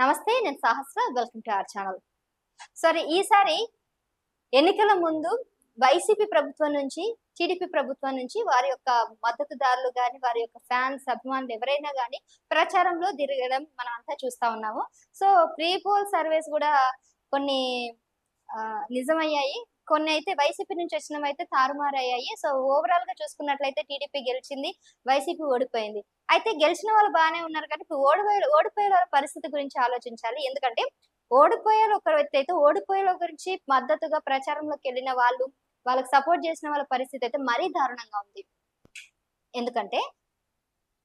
నమస్తే, నేను Sahasra. Welcome to our channel. సరే, ఈసారి ఎన్నికల ముందు వైసీపీ ప్రభుత్వం నుంచి, టీడీపీ ప్రభుత్వం నుంచి వారి యొక్క మద్దతుదారులు గాని, వారి యొక్క ఫ్యాన్స్, అభిమానులు ఎవరైనా గాని ప్రచారంలో తిరగడం మనం అంతా చూస్తా ఉన్నాము. సో, ప్రీ పోల్ సర్వేస్ గూడా కొన్ని నిజమయ్యాయి. కొన్నైతే వైసీపీ నుంచి వచ్చినవైతే తారుమారయ్యాయి. సో, ఓవరాల్‌గా చూసుకున్నట్లయితే టీడీపీ గెలిచింది. వైసీపీ ఓడిపోయింది. అయితే గెలిచిన వాళ్ళు బానే ఉన్నారు కానీ, ఇప్పుడు ఓడిపోయిన వాళ్ళ పరిస్థితి గురించి ఆలోచించాలి. ఎందుకంటే, ఓడిపోయారు ఒక వ్యక్తి అయితే, ఓడిపోయేల గురించి మద్దతుగా ప్రచారంలోకెళ్ళిన వాళ్ళు, వాళ్ళకి సపోర్ట్ చేసిన వాళ్ళ పరిస్థితి అయితే మరీ దారుణంగా ఉంది. ఎందుకంటే,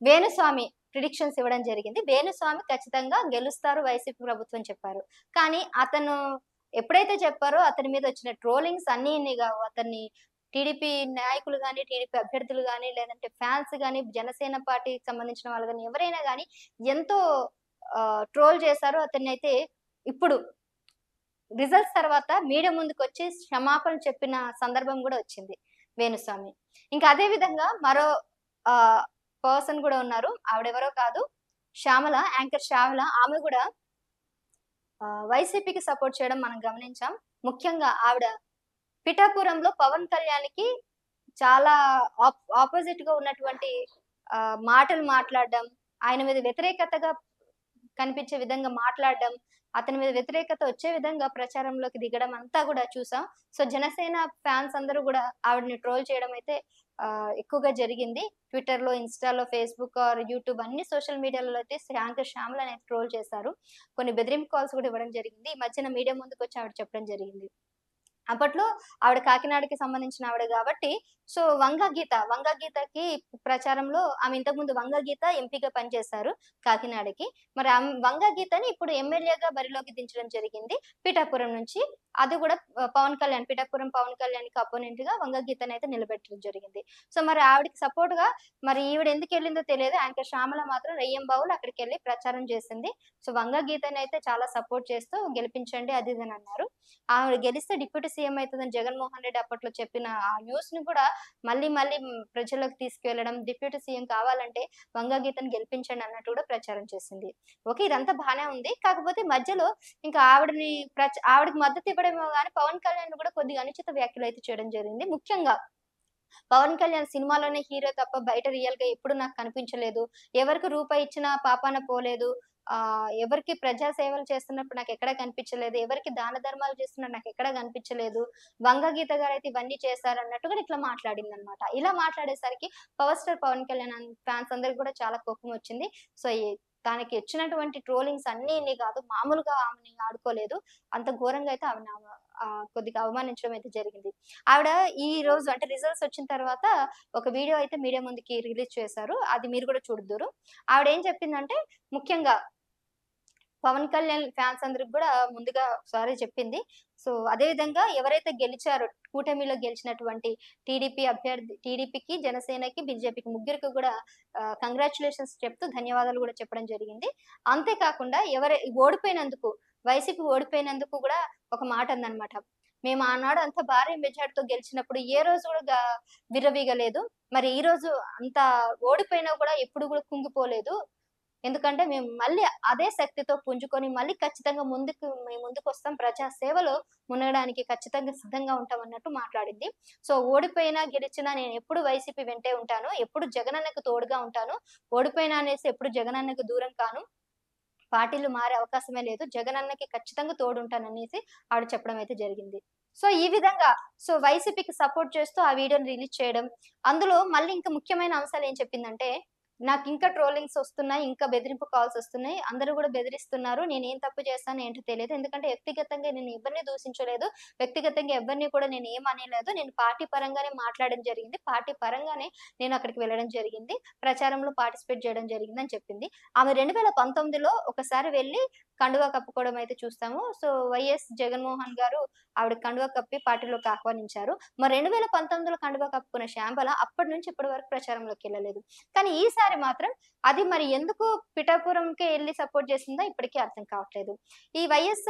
వేణుస్వామి ప్రిడిక్షన్స్ ఇవ్వడం జరిగింది. వేణుస్వామి ఖచ్చితంగా గెలుస్తారు వైసీపీ ప్రభుత్వం చెప్పారు. కానీ అతను ఎప్పుడైతే చెప్పారో అతని మీద వచ్చిన ట్రోలింగ్స్ అన్నీ ఇన్ని గావు. అతన్ని టీడీపీ నాయకులు గాని, టీడీపీ అభ్యర్థులు గాని, లేదంటే ఫ్యాన్స్ గాని, జనసేన పార్టీకి సంబంధించిన వాళ్ళు గాని, ఎవరైనా గాని ఎంతో ట్రోల్ చేశారు. అతన్నైతే ఇప్పుడు రిజల్ట్స్ తర్వాత మీడియా ముందుకొచ్చి క్షమాపణలు చెప్పిన సందర్భం గూడా వచ్చింది వేణుస్వామి. ఇంకా అదే విధంగా మరో ఆహ్, పర్సన్ గూడా ఉన్నారు. ఆవిడెవరో కాదు, శ్యామల, యాంకర్ శ్యామల. ఆమె గూడా వైసీపీకి సపోర్ట్ చేయడం మనం గమనించాం. ముఖ్యంగా ఆవిడ పిఠాపురంలో పవన్ కళ్యాణ్‌కి చాలా ఆపోజిట్‌గా ఉన్నటువంటి మాటలు మాట్లాడడం, ఆయన మీద వ్యతిరేకతగా కనిపించే విధంగా మాట్లాడడం, అతని మీద వ్యతిరేకత వచ్చే విధంగా ప్రచారంలోకి దిగడం అంతా గూడా చూసాం. సో, జనసేన ఫ్యాన్స్ అందరూ గూడా ఆవిడని ట్రోల్ చేయడం అయితే ఎక్కువగా జరిగింది. ట్విట్టర్‌లో, ఇన్‌స్టాలో, ఫేస్‌బుక్ ఆర్ యూట్యూబ్ అన్ని సోషల్ మీడియాలలో అయితే యాంకర్ శ్యామలని ట్రోల్ చేశారు. కొన్ని బెదిరింపు కాల్స్ గూడా ఇవ్వడం జరిగింది. ఈ మధ్యన మీడియా ముందుకొచ్చి ఆవిడ చెప్పడం జరిగింది. అప్పట్లో ఆవిడ కాకినాడకి సంబంధించిన ఆవిడ గాబట్టి, సో, వంగ గీతకి ప్రచారంలో ఆమె ఇంతకుముందు వంగ గీత ఎంపీగా పనిచేశారు కాకినాడకి. మరి వంగ గీతని ఇప్పుడు ఎమ్మెల్యేగా బరిలోకి దించడం జరిగింది పిఠాపురం నుంచి. అది గూడా పిఠాపురం పవన్ కళ్యాణ్‌కి అపోనెంట్‌గా వంగ గీతనైతే నిలబెట్టడం జరిగింది. సో, మరి ఆవిడకి సపోర్ట్‌గా మరి ఈవిడ ఎందుకెళ్ళిందో తెలియదు. యాంకర్ శ్యామల మాత్రం రెయ్యంబావులు అక్కడికెళ్ళి ప్రచారం చేసింది. సో, వంగ గీతనైతే చాలా సపోర్ట్ చేస్తూ గెలిపించండి అది ఇది అని అన్నారు. ఆవిడ గెలిస్తే డిప్యూటీ సీఎం అయితదని జగన్మోహన్ రెడ్డి అప్పట్లో చెప్పిన ఆ న్యూస్‌ని కూడా మళ్ళీ ప్రజల్లోకి తీసుకెళ్లడం, డిప్యూటీ సీఎం కావాలంటే వంగ గీతని గెలిపించండి అన్నట్టు కూడా ప్రచారం చేసింది. ఓకే. ఇదంతా బానే ఉంది. కాకపోతే మధ్యలో ఇంకా ఆవిడకి మద్దతు ఇవ్వడమేమో గాని పవన్ కళ్యాణ్ కూడా కొద్దిగా అనుచిత వ్యాఖ్యలైతే చేయడం జరిగింది. ముఖ్యంగా పవన్ కళ్యాణ్ సినిమాలోనే హీరో తప్ప బయట రియల్‌గా ఎప్పుడు నాకు కనిపించలేదు. ఎవరికి రూపాయి ఇచ్చినా పాపాన పోలేదు. ఎవరికి ప్రజా సేవలు చేస్తున్నప్పుడు నాకెక్కడ కనిపించలేదు. ఎవరికి దాన ధర్మాలు చేస్తున్నట్టు నాకెక్కడ కనిపించలేదు. వంగ గీత గారైతే ఇవన్నీ చేశారన్నట్టుగా ఇట్లా మాట్లాడిందనమాట. ఇలా మాట్లాడేసరికి power star Pawan Kalyan fans అందరికి కూడా చాలా కోపమొచ్చింది. సో, తనకి వచ్చినటువంటి ట్రోలింగ్స్ అన్నీ ఇన్ని కాదు. మామూలుగా ఆమెని ఆడుకోలేదు. అంత ఘోరంగా అయితే ఆమెని కొద్దిగా అవమానించడం అయితే జరిగింది. ఆవిడ ఈ రోజు అంటే రిజల్ట్స్ వచ్చిన తర్వాత ఒక వీడియో అయితే మీడియా ముందుకి రిలీజ్ చేశారు. అది మీరు కూడా చూడుదురు. ఆవిడేం చెప్పిందంటే ముఖ్యంగా పవన్ కళ్యాణ్ ఫ్యాన్స్ అందరికి గూడా ముందుగా సారీ చెప్పింది. సో, అదే విధంగా ఎవరైతే గెలిచారో కూటమిలో గెలిచినటువంటి టీడీపీకి, జనసేనకి, బీజేపీకి ముగ్గురికి గూడా కంగ్రాచ్యులేషన్స్ చెప్తూ ధన్యవాదాలు గూడా చెప్పడం జరిగింది. అంతే కాకుండా వైసీపీ ఓడిపోయినందుకు గూడా ఒక మాట అందనమాట. మేము ఆనాడు అంత భారీ మెజార్టీతో గెలిచినప్పుడు ఏ రోజు గూడా విర్రవీగలేదు. మరి ఈ రోజు అంత ఓడిపోయినా గూడా ఎప్పుడు గూడా కుంగిపోలేదు. ఎందుకంటే మేము మళ్ళీ అదే శక్తితో పుంజుకొని మళ్ళీ ఖచ్చితంగా మేము ముందుకొస్తాం. ప్రజా సేవలో మునగడానికి ఖచ్చితంగా సిద్ధంగా ఉంటాం అన్నట్టు మాట్లాడింది. సో, ఓడిపోయినా, గెలిచినా నేనెప్పుడు వైసీపీ వెంటే ఉంటాను. ఎప్పుడు జగనన్నకు తోడుగా ఉంటాను. ఓడిపోయినా అనేసి ఎప్పుడు జగనన్నకు దూరం కాను. పార్టీలు మారే అవకాశమే లేదు. జగనన్నకి ఖచ్చితంగా తోడుంటాననేసి ఆవిడ చెప్పడం అయితే జరిగింది. సో, ఈ విధంగా వైసీపీకి సపోర్ట్ చేస్తూ ఆ వీడియోని రిలీజ్ చేయడం. అందులో మళ్ళీ ఇంకా ముఖ్యమైన అంశాలు ఏం చెప్పిందంటే, నాకింకా ట్రోలింగ్స్ ఒస్తున్నాయి. ఇంకా బెదిరింపు కాల్స్ ఒస్తున్నాయి. అందరూ గూడా బెదిరిస్తున్నారు. నేనేం తప్పు చేశానో ఏంటో తెలీదు. ఎందుకంటే వ్యక్తిగతంగా నేను ఎవరిని దూషించలేదు. వ్యక్తిగతంగా ఎవరిని కూడా నేనేం అనలేదు. నేను పార్టీ పరంగానే మాట్లాడడం జరిగింది. పార్టీ పరంగానే నేను అక్కడికి వెళ్ళడం జరిగింది. ప్రచారంలో పార్టిసిపేట్ చేయడం జరిగిందని చెప్పింది. ఆమె 2019లో ఒకసారి వెళ్లి కండువా కప్పుకోవడం అయితే చూస్తాము. సో, వైఎస్ జగన్మోహన్ గారు ఆవిడకి కండువా కప్పి పార్టీలోకి ఆహ్వానించారు. మరి 2019లో కండువా కప్పుకున్న శాంబల అప్పటి నుంచి ఇప్పటి వరకు ప్రచారంలోకెళ్ళలేదు. కానీ ఈసారి మాత్రం అది మరి ఎందుకు పిఠాపురంకే ఎళ్లి సపోర్ట్ చేసిందో ఇప్పటికీ అర్థం కావట్లేదు. ఈ వైఎస్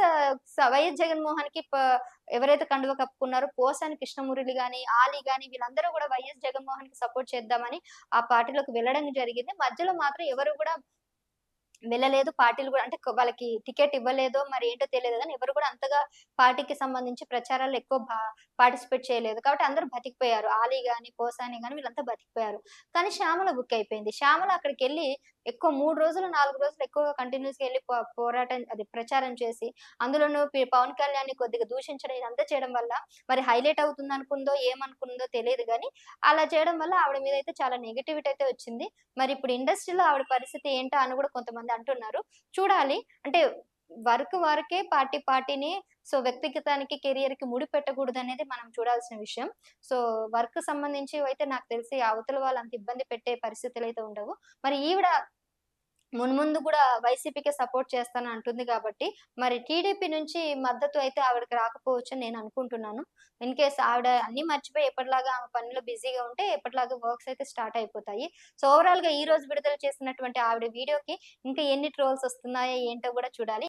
జగన్మోహన్‌కి ఎవరైతే కండువా కప్పుకున్నారో పోసాని కృష్ణమురళి గాని, ఆలీ గాని వీళ్ళందరూ గూడా వైఎస్ జగన్మోహన్‌కి సపోర్ట్ చేద్దామని ఆ పార్టీలోకి వెళ్ళడం జరిగింది. మధ్యలో మాత్రం ఎవరు గూడా వెళ్ళలేదు. పార్టీలు గూడా అంటే వాళ్ళకి టికెట్ ఇవ్వలేదో మరి ఏంటో తెలియదు గానీ, ఎవరు కూడా అంతగా పార్టీకి సంబంధించి ప్రచారాల్లో ఎక్కువ పార్టిసిపేట్ చేయలేదు. కాబట్టి అందరూ బతికిపోయారు. 'ఆలీ' గాని, 'పోసాని' గాని వీళ్ళంతా బతికిపోయారు. కానీ 'శ్యామల' బుక్ అయిపోయింది. 'శ్యామల' అక్కడికెళ్ళి ఎక్కువ 3 రోజులు, 4 రోజులు ఎక్కువగా కంటిన్యూయస్‌గా ఎళ్లి పోరాటం అది ప్రచారం చేసి, అందులోనూ పవన్ కళ్యాణ్‌ని కొద్దిగా దూషించడం ఇదంతా చేయడం వల్ల మరి హైలైట్ అవుతుందనుకుందో, ఏమనుకుందో తెలీదు గానీ, అలా చేయడం వల్ల ఆవిడ మీదయితే చాలా నెగటివిటీ అయితే వచ్చింది. మరిప్పుడు ఇండస్ట్రీలో ఆవిడ పరిస్థితి ఏంటా అని గూడా కొంతమంది అంటున్నారు. చూడాలి. అంటే వర్క్ వరకే, పార్టీ పార్టీనే. సో, వ్యక్తిగతానికి, కెరియర్‌కి ముడిపెట్టకూడదనేది మనం చూడాల్సిన విషయం. సో, వర్క్ సంబంధించివయితే నాకు తెలిసి అవతల వాళ్ళు అంత ఇబ్బంది పెట్టే పరిస్థితులైతే ఉండవు. మరి ఈవిడ మున్ముందు గూడా వైసీపీకే సపోర్ట్ చేస్తాను అంటుంది గాబట్టి, మరి టీడీపీ నుంచి మద్దతు అయితే ఆవిడకి రాకపోవచ్చని నేను అనుకుంటున్నాను. ఇన్ కేస్ ఆవిడ అన్నీ మర్చిపోయి ఎప్పటిలాగా ఆమె పనిలో బిజీగా ఉంటే ఎప్పటిలాగా వర్క్స్ అయితే స్టార్ట్ అయిపోతాయి. సో, ఓవరాల్‌గా ఈ రోజు విడుదల చేసినటువంటి ఆవిడ వీడియోకి ఇంకా ఎన్ని ట్రోల్స్ వస్తున్నాయో ఏంటో గూడా చూడాలి.